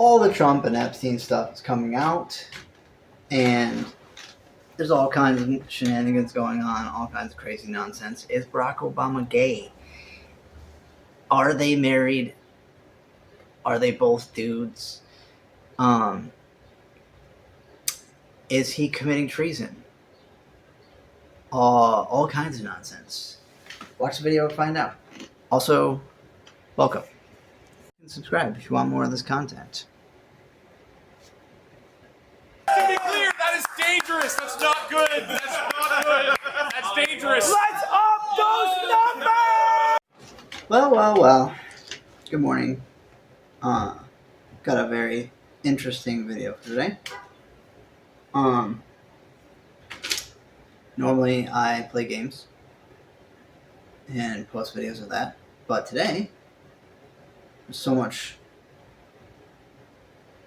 all the Trump and Epstein stuff is coming out, and there's all kinds of shenanigans going on, all kinds of crazy nonsense. Is Barack Obama gay? Are they married? Are they both dudes? Is he committing treason? All kinds of nonsense. Watch the video to find out. Also, welcome. And subscribe if you want more of this content. To be clear, that is dangerous. That's not good. That's not good. That's dangerous. Let's up those numbers! Well. Good morning. Got a very interesting video for today. Normally I play games and post videos of that, but today there's so much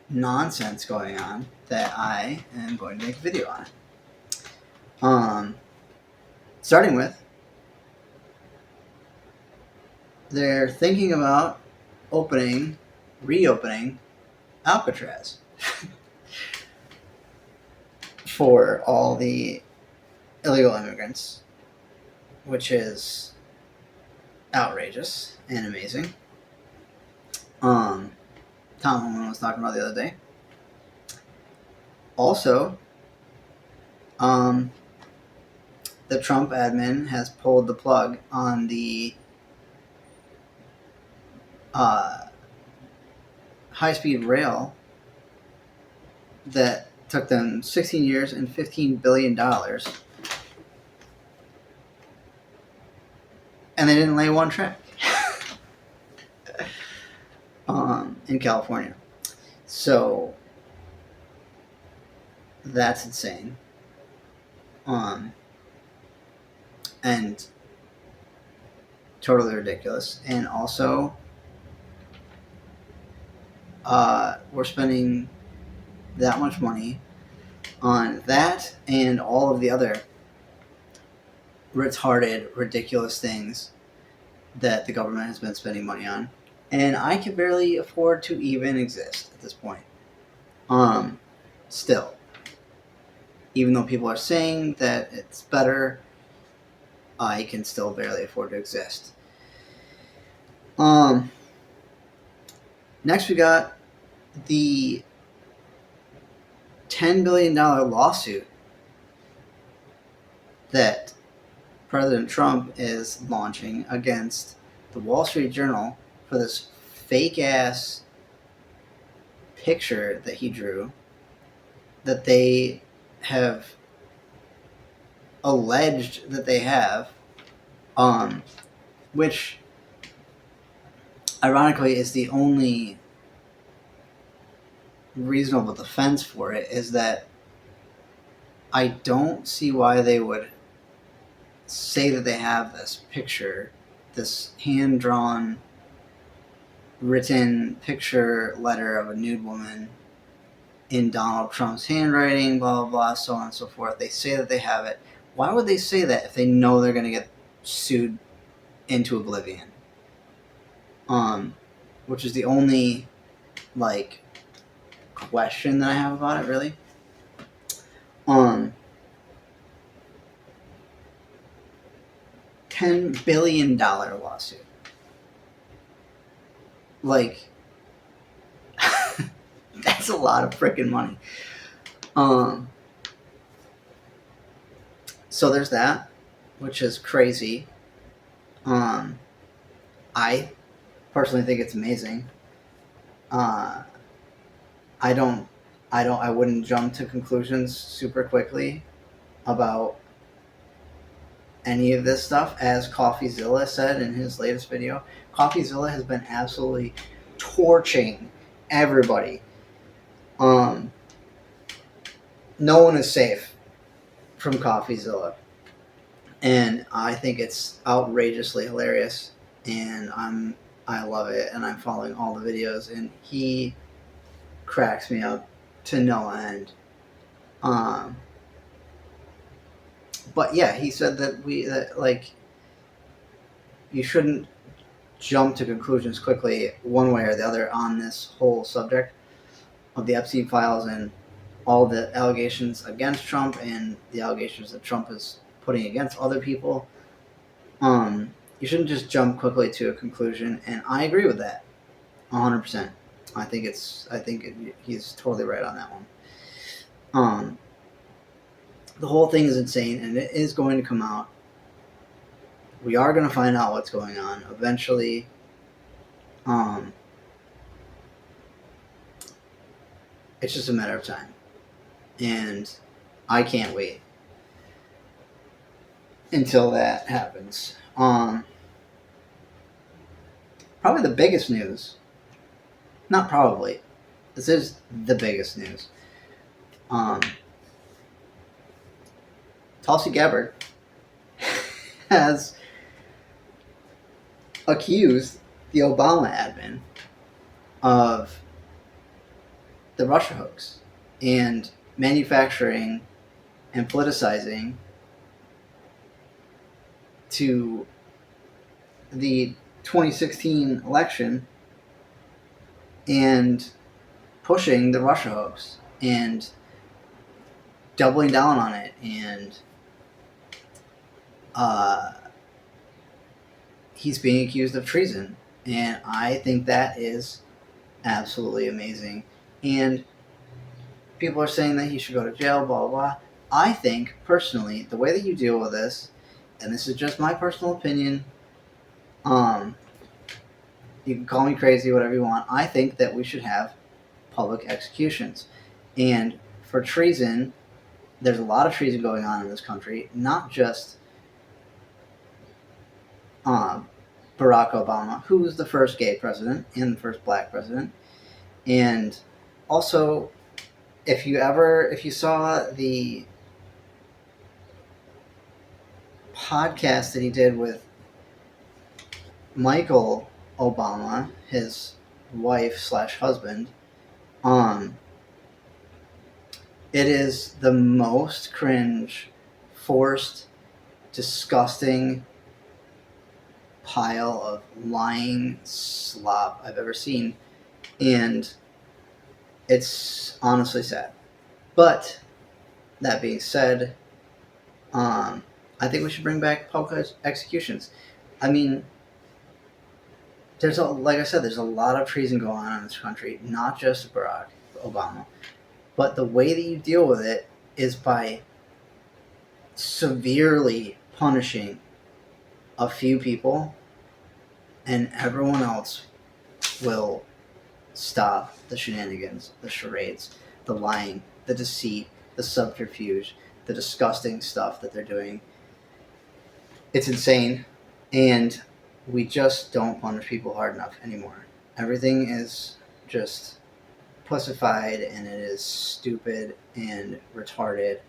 nonsense going on that I am going to make a video on it. Starting with, they're thinking about reopening Alcatraz for all the illegal immigrants, which is outrageous and amazing. Tom Homan was talking about the other day. Also, the Trump admin has pulled the plug on the high-speed rail that took them 16 years and $15 billion. And they didn't lay one track in California. So that's insane. And totally ridiculous. And also, we're spending that much money on that and all of the other retarded, ridiculous things that the government has been spending money on. And I can barely afford to even exist at this point. Still. Even though people are saying that it's better, I can still barely afford to exist. Next we got the $10 billion lawsuit that President Trump is launching against the Wall Street Journal for this fake-ass picture that he drew that they have alleged that they have, which ironically is the only reasonable defense for it, is that I don't see why they would say that they have this picture, this hand-drawn, written picture letter of a nude woman in Donald Trump's handwriting, blah, blah, blah, so on and so forth. They say that they have it. Why would they say that if they know they're going to get sued into oblivion? Which is the only, question that I have about it, really. $10 billion lawsuit. That's a lot of freaking money. So there's that, which is crazy. I personally think it's amazing. I wouldn't jump to conclusions super quickly about any of this stuff. As CoffeeZilla said in his latest video, CoffeeZilla has been absolutely torching everybody. No one is safe from CoffeeZilla, and I think it's outrageously hilarious, and I love it, and I'm following all the videos, and he cracks me up to no end. But yeah, he said that you shouldn't jump to conclusions quickly one way or the other on this whole subject. of the Epstein files and all the allegations against Trump and the allegations that Trump is putting against other people, you shouldn't just jump quickly to a conclusion. And I agree with that, 100%. He's totally right on that one. The whole thing is insane, and it is going to come out. We are going to find out what's going on eventually. It's just a matter of time, and I can't wait until that happens. Probably the biggest news. Not probably. This is the biggest news. Tulsi Gabbard has accused the Obama admin of the Russia hoax and manufacturing and politicizing to the 2016 election and pushing the Russia hoax and doubling down on it, and he's being accused of treason, and I think that is absolutely amazing. And people are saying that he should go to jail, blah, blah, blah. I think, personally, the way that you deal with this, and this is just my personal opinion, you can call me crazy, whatever you want, I think that we should have public executions. And for treason, there's a lot of treason going on in this country, not just Barack Obama, who was the first gay president and the first black president. And also, if you saw the podcast that he did with Michael Obama, his wife/husband, it is the most cringe, forced, disgusting pile of lying slop I've ever seen, and it's honestly sad. But that being said, I think we should bring back public executions. I mean, like I said, there's a lot of treason going on in this country, not just Barack Obama, but the way that you deal with it is by severely punishing a few people, and everyone else will stop the shenanigans, the charades, the lying, the deceit, the subterfuge, the disgusting stuff that they're doing. It's insane, and we just don't punish people hard enough anymore. Everything is just pussified, and it is stupid and retarded.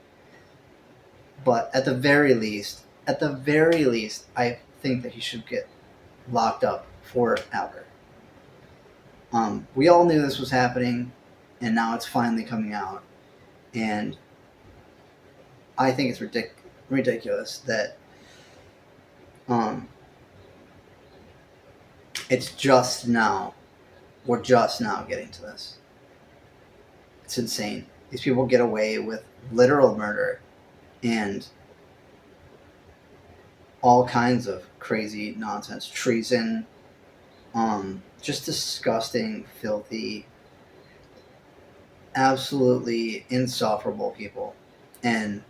But at the very least, I think that he should get locked up forever. We all knew this was happening, and now it's finally coming out. And I think it's ridiculous that we're just now getting to this. It's insane. These people get away with literal murder and all kinds of crazy nonsense, treason, just disgusting, filthy, absolutely insufferable people. And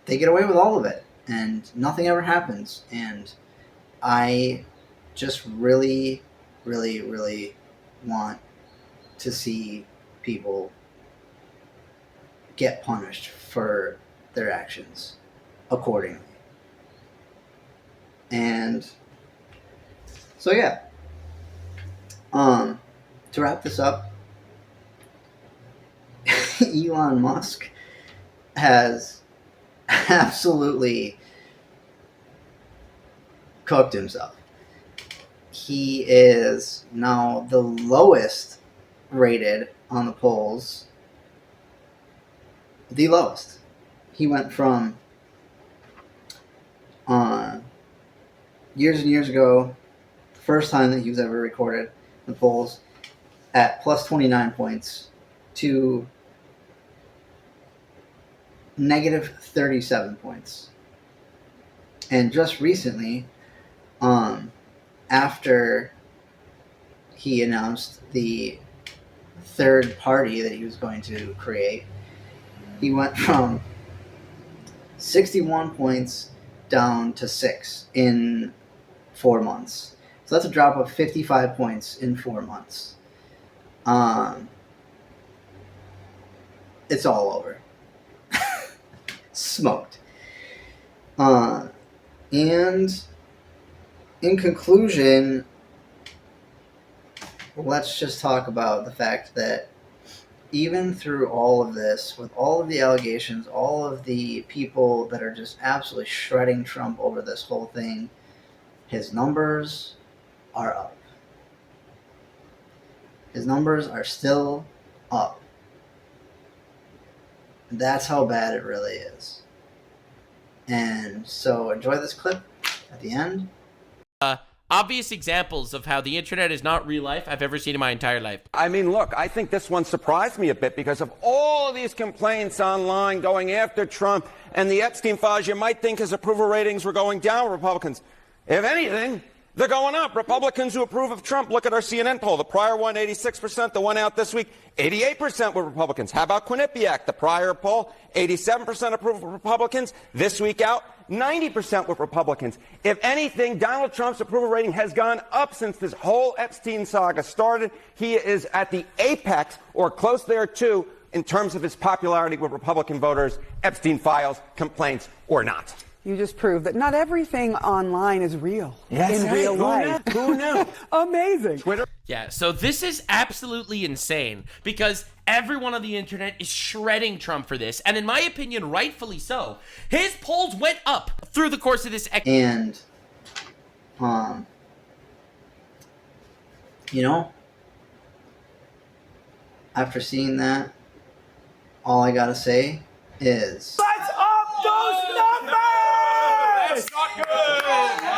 they get away with all of it, and nothing ever happens. And I just really, really, really want to see people get punished for their actions accordingly. And so, yeah. To wrap this up, Elon Musk has absolutely cooked himself. He is now the lowest rated on the polls. The lowest. He went from years and years ago, the first time that he was ever recorded in the polls, at plus 29 points to negative 37 points. And just recently, after he announced the third party that he was going to create, he went from 61 points down to 6 in 4 months. So that's a drop of 55 points in 4 months. It's all over. Smoked. And in conclusion, let's just talk about the fact that even through all of this, with all of the allegations, all of the people that are just absolutely shredding Trump over this whole thing, his numbers are up. His numbers are still up. That's how bad it really is. And so enjoy this clip at the end. Obvious examples of how the internet is not real life I've ever seen in my entire life. I mean, look, I think this one surprised me a bit because of all these complaints online going after Trump and the Epstein files. You might think his approval ratings were going down, Republicans. If anything, they're going up. Republicans who approve of Trump, look at our CNN poll. The prior one, 86%. The one out this week, 88% were Republicans. How about Quinnipiac? The prior poll, 87% approve of Republicans. This week out, 90% with Republicans. If anything, Donald Trump's approval rating has gone up since this whole Epstein saga started. He is at the apex, or close there too, in terms of his popularity with Republican voters, Epstein files, complaints, or not. You just proved that not everything online is real in real life. Who knew? Amazing. Twitter. Yeah, so this is absolutely insane because everyone on the internet is shredding Trump for this. And in my opinion, rightfully so. His polls went up through the course of this. And, you know, after seeing that, all I gotta say is... Let's up those numbers! That's not good!